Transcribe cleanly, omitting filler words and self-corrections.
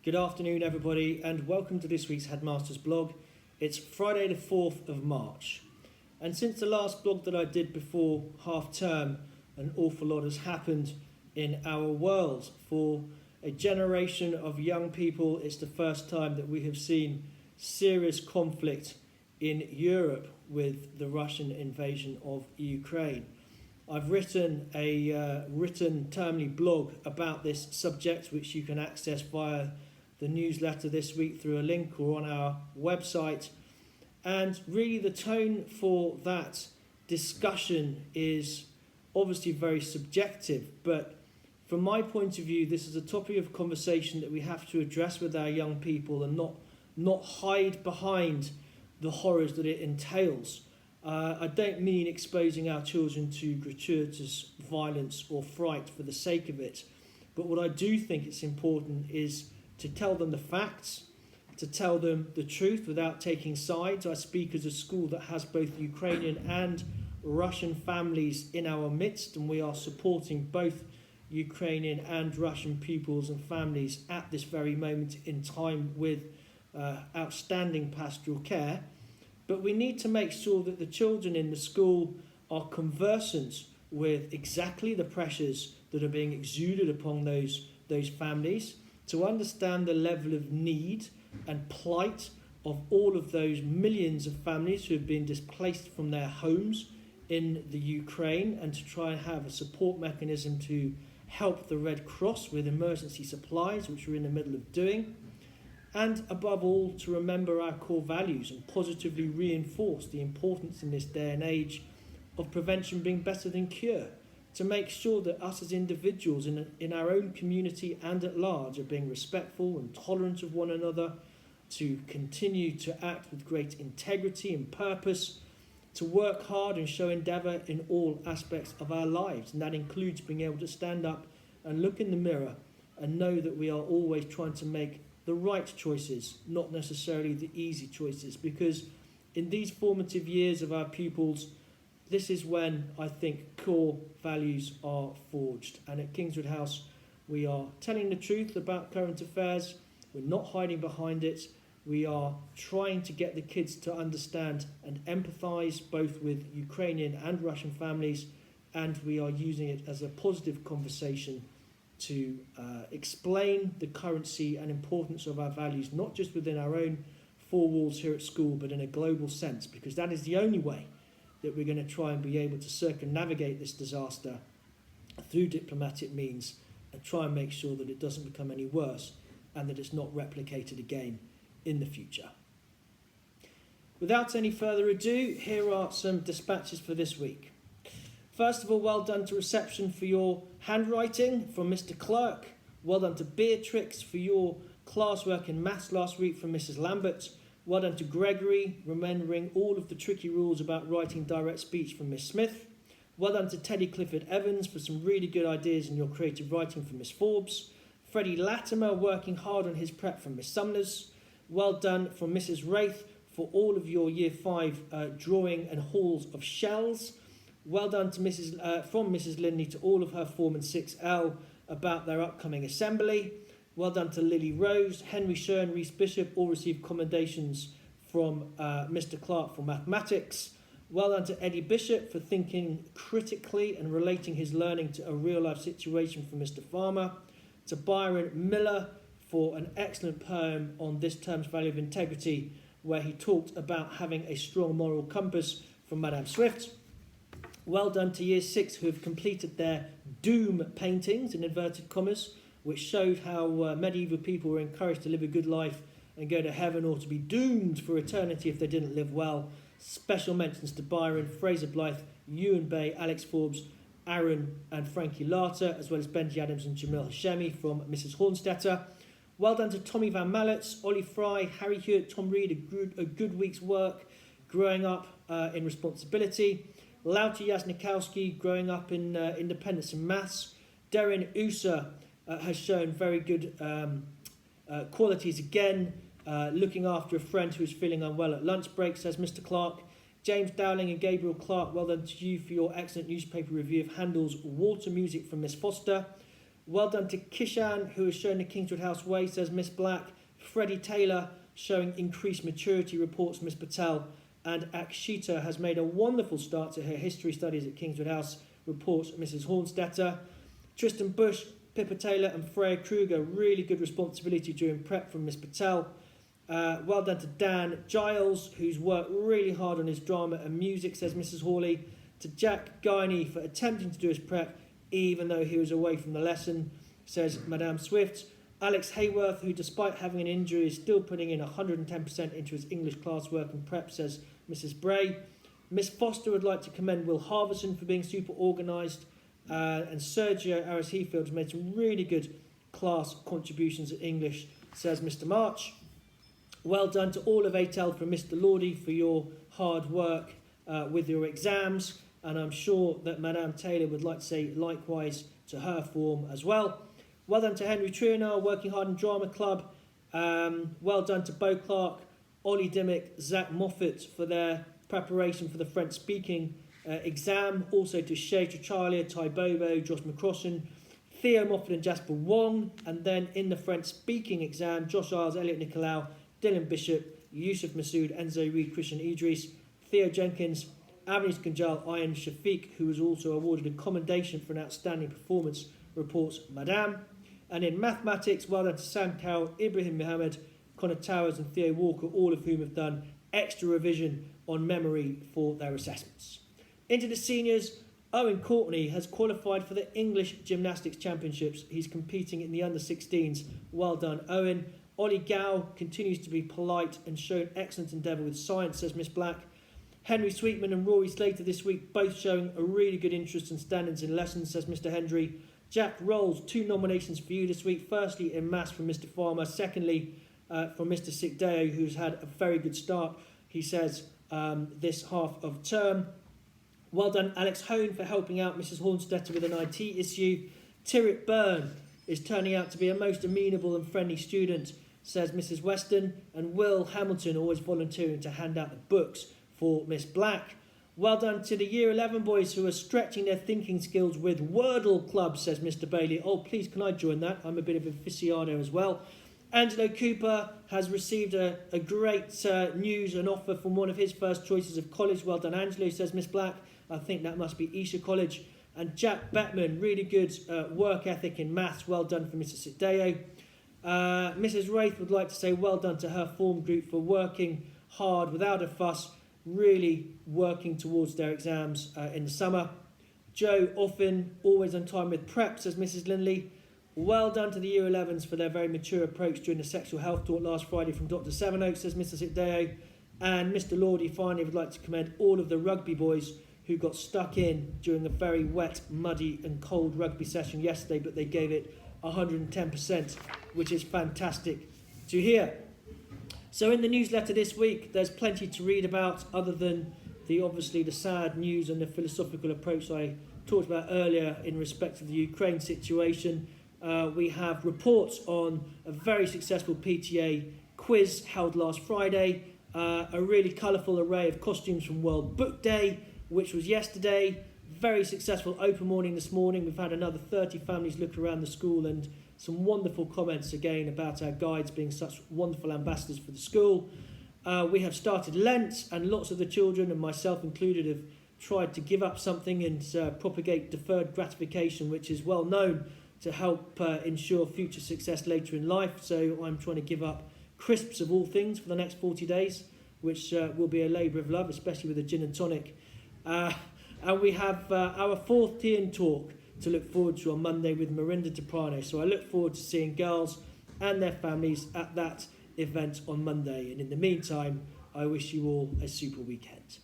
Good afternoon, everybody, and welcome to this week's Headmaster's blog. It's Friday the 4th of March, and since the last blog that I did before half term, an awful lot has happened in our world. For a generation of young people, it's the first time that we have seen serious conflict in Europe with the Russian invasion of Ukraine. I've written a written termly blog about this subject, which you can access via the newsletter this week through a link or on our website. And really the tone for that discussion is obviously very subjective, but from my point of view, this is a topic of conversation that we have to address with our young people and not hide behind the horrors that it entails. I don't mean exposing our children to gratuitous violence or fright for the sake of it, but what I do think it's important is to tell them the facts, to tell them the truth without taking sides. I speak as a school that has both Ukrainian and Russian families in our midst, and we are supporting both Ukrainian and Russian pupils and families at this very moment in time with outstanding pastoral care. But we need to make sure that the children in the school are conversant with exactly the pressures that are being exuded upon those families, to understand the level of need and plight of all of those millions of families who have been displaced from their homes in the Ukraine, and to try and have a support mechanism to help the Red Cross with emergency supplies, which we're in the middle of doing. And above all, to remember our core values and positively reinforce the importance in this day and age of prevention being better than cure, to make sure that us as individuals in our own community and at large are being respectful and tolerant of one another, to continue to act with great integrity and purpose, to work hard and show endeavour in all aspects of our lives. And that includes being able to stand up and look in the mirror and know that we are always trying to make the right choices, not necessarily the easy choices, because in these formative years of our pupils, this is when I think core values are forged. And at Kingswood House, we are telling the truth about current affairs. We're not hiding behind it. We are trying to get the kids to understand and empathise both with Ukrainian and Russian families, and we are using it as a positive conversation to explain the currency and importance of our values, not just within our own four walls here at school, but in a global sense, because that is the only way that we're going to try and be able to circumnavigate this disaster through diplomatic means and try and make sure that it doesn't become any worse and that it's not replicated again in the future. Without any further ado, here are some dispatches for this week. First of all, well done to reception for your handwriting from Mr. Clerk. Well done to Beatrix for your classwork in maths last week from Mrs. Lambert. Well done to Gregory, remembering all of the tricky rules about writing direct speech from Miss Smith. Well done to Teddy Clifford Evans for some really good ideas in your creative writing from Miss Forbes. Freddie Latimer working hard on his prep from Miss Sumners. Well done from Mrs. Wraith for all of your Year 5 drawing and hauls of shells. Well done to from Mrs. Lindley to all of her Form and 6L about their upcoming assembly. Well done to Lily Rose, Henry Sher and Reese Bishop all received commendations from Mr. Clark for mathematics. Well done to Eddie Bishop for thinking critically and relating his learning to a real-life situation from Mr. Farmer. To Byron Miller for an excellent poem on this term's value of integrity, where he talked about having a strong moral compass from Madame Swift. Well done to Year 6 who have completed their doom paintings, in inverted commas, which showed how medieval people were encouraged to live a good life and go to heaven, or to be doomed for eternity if they didn't live well. Special mentions to Byron, Fraser Blythe, Ewan Bay, Alex Forbes, Aaron and Frankie Larter, as well as Benji Adams and Jamil Hashemi from Mrs. Hornstetter. Well done to Tommy Van Malletts, Ollie Fry, Harry Hewitt, Tom Reed, a good week's work growing up in responsibility. Lauti Yasnikowski, growing up in independence and maths. Darren Usa has shown very good qualities again, looking after a friend who is feeling unwell at lunch break, says Mr. Clark. James Dowling and Gabriel Clark, well done to you for your excellent newspaper review of Handel's Water Music from Miss Foster. Well done to Kishan, who has shown the Kingswood House way, says Miss Black. Freddie Taylor showing increased maturity, reports Miss Patel. And Akshita has made a wonderful start to her history studies at Kingswood House, reports Mrs. Hornstetter. Tristan Bush, Pippa Taylor and Freya Kruger, really good responsibility during prep from Miss Patel. Well done to Dan Giles, who's worked really hard on his drama and music, says Mrs. Hawley. To Jack Guiney for attempting to do his prep, even though he was away from the lesson, says Madame Swift. Alex Hayworth, who despite having an injury is still putting in 110% into his English classwork and prep, says Mrs. Bray. Miss Foster would like to commend Will Harverson for being super organised. And Sergio Aris-Hefield has made some really good class contributions at English, says Mr. March. Well done to all of ATEL from Mr. Lordy for your hard work with your exams. And I'm sure that Madame Taylor would like to say likewise to her form as well. Well done to Henry Trionar, working hard in Drama Club. Well done to Bo Clark, Ollie Dimmick, Zach Moffat for their preparation for the French speaking exam. Also to Shay Trichalia, Ty Bobo, Josh McCrossan, Theo Moffat and Jasper Wong. And then in the French speaking exam, Josh Isles, Elliot Nicolau, Dylan Bishop, Yusuf Masood, Enzo Reid, Christian Idris, Theo Jenkins, Avnis Ganjal, Ian Shafiq, who was also awarded a commendation for an outstanding performance, reports Madame. And in mathematics, well done to Sam Cowell, Ibrahim Mohammed, Connor Towers and Theo Walker, all of whom have done extra revision on memory for their assessments. Into the seniors, Owen Courtney has qualified for the English Gymnastics Championships. He's competing in the under-16s. Well done, Owen. Ollie Gow continues to be polite and shown excellent endeavour with science, says Miss Black. Henry Sweetman and Rory Slater this week, both showing a really good interest and standards in lessons, says Mr. Hendry. Jack Rolls, 2 nominations for you this week. Firstly, in maths from Mr. Farmer. Secondly, from Mr. Sikdeo, who's had a very good start, he says, this half of term. Well done, Alex Hone, for helping out Mrs. Hornstetter with an IT issue. Tirrit Byrne is turning out to be a most amenable and friendly student, says Mrs. Weston. And Will Hamilton always volunteering to hand out the books for Miss Black. Well done to the Year 11 boys who are stretching their thinking skills with Wordle Club, says Mr. Bailey. Oh, please, can I join that? I'm a bit of an aficionado as well. Angelo Cooper has received a great news and offer from one of his first choices of college. Well done, Angelo, says Miss Black. I think that must be Isha College. And Jack Bettman, really good work ethic in maths. Well done for Mr. Sideo. Mrs. Wraith would like to say well done to her form group for working hard without a fuss, really working towards their exams in the summer. Joe Offen, always on time with prep, says Mrs. Lindley. Well done to the Year 11s for their very mature approach during the sexual health talk last Friday from Dr. Sevenoaks, says Mr. Sikdeo. And Mr. Lordy finally would like to commend all of the rugby boys who got stuck in during a very wet, muddy and cold rugby session yesterday, but they gave it 110%, which is fantastic to hear. So in the newsletter this week, there's plenty to read about other than obviously the sad news and the philosophical approach I talked about earlier in respect to the Ukraine situation. We have reports on a very successful PTA quiz held last Friday, a really colourful array of costumes from World Book Day, which was yesterday. Very successful open morning this morning. We've had another 30 families look around the school and some wonderful comments again about our guides being such wonderful ambassadors for the school. We have started Lent, and lots of the children, and myself included, have tried to give up something and propagate deferred gratification, which is well known to help ensure future success later in life. So I'm trying to give up crisps of all things for the next 40 days, which will be a labour of love, especially with a gin and tonic. And we have our 4th tea and talk to look forward to on Monday with Mirinda Deprano. So I look forward to seeing girls and their families at that event on Monday. And in the meantime, I wish you all a super weekend.